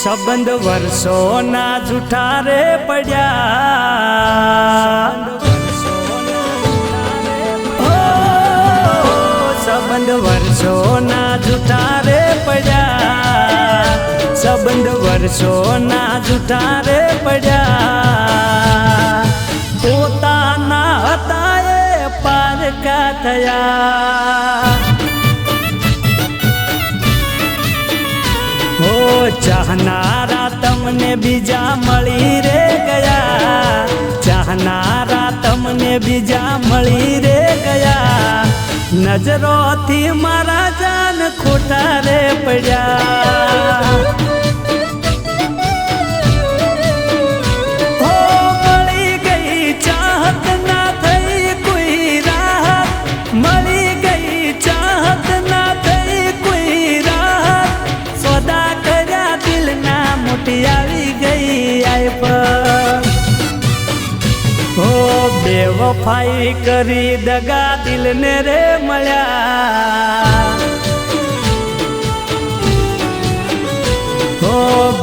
સંબંધ વર્ષોના જૂઠા રે પડ્યા, સંબંધ વર્ષોના જૂઠા રે પડ્યા, સંબંધ વર્ષોના જૂઠા રે પડ્યા, પોતાના હતા એ પારકા થયા. ચાહનારા તમને બીજા મળી રે ગયા, ચાહનારા તમને બીજા મળી રે ગયા, નજરોથી મારા જાન ખોટા રે પડ્યા. હો મળી ગઈ ચાહત ના થઈ કોઈ રાહત, મળી ગઈ ચાહત ના થઈ કોઈ રાહત, સોદા આવી ગઈ આય પર. હો બેવફાઈ કરી દગા દિલને રે મળ્યા, હો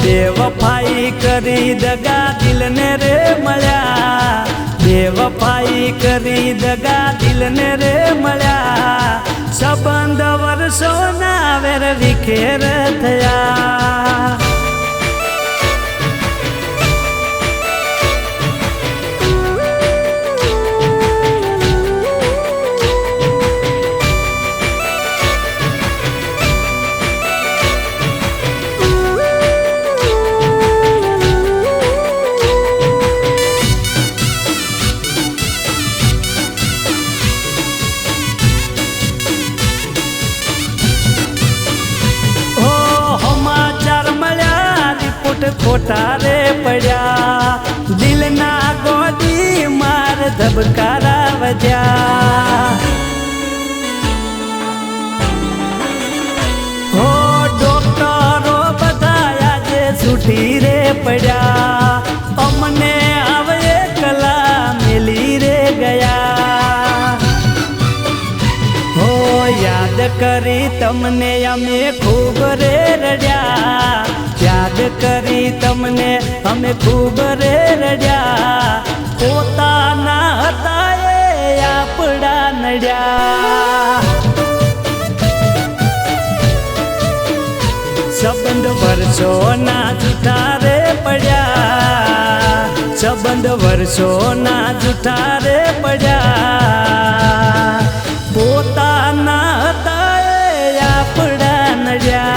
બેવફાઈ કરી દગા દિલને રે મળ્યા, બેવફાઈ કરી દગા દિલને રે મળ્યા, સંબંધ વર્ષોના વેર વિખેર થયા. ખોટા રે પડ્યા, દિલના ગોડી માર ધબકારા વધ્યા. હો ડોક્ટરો બધા આજે છૂટી રે પડ્યા, અમને આવે કલા મેલી રે ગયા. હો યાદ કરી તમને અમે ખૂબ રે રડ્યા, યાદ કરી તમને અમે ખૂબ રે રડ્યા, પોતાના હતા એ આપડા નડ્યા. સંબંધ વર્ષોના જૂઠા રે પડ્યા, સંબંધ વર્ષોના જૂઠા રે પડ્યા, પોતાના હતા એ આપડા નડ્યા.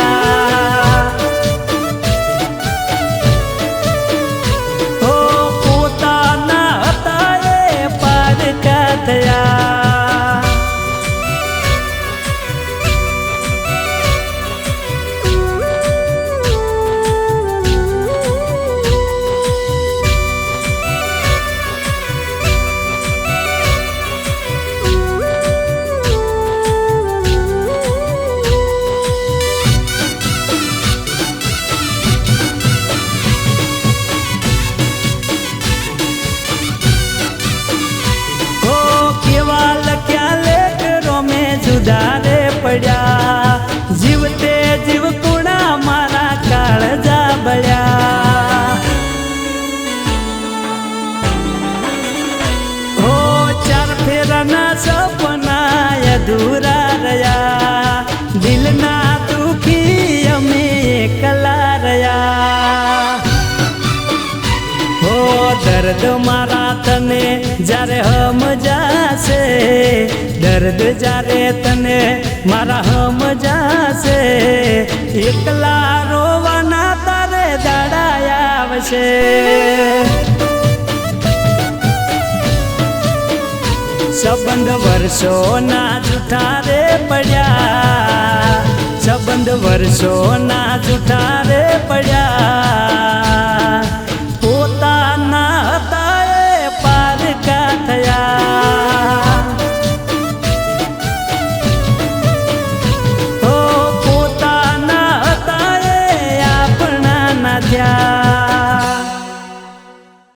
રે પડ્યા, જીવતે જીવ કુણા મારા કાળજા બળ્યા. હો ચાર ફેરાના સપના અધૂરા રહ્યા, દિલના દુખી અમે એકલા રહ્યા. હો દર્દ મારા તને જ્યારે સમજાશે, દર્દ જ્યારે તને મારા સમજાશે, એકલા રોવાના તારે દાડા આવશે. સંબંધ વર્ષોના જૂઠા રે પડ્યા, સંબંધ વર્ષોના જૂઠા રે પડ્યા.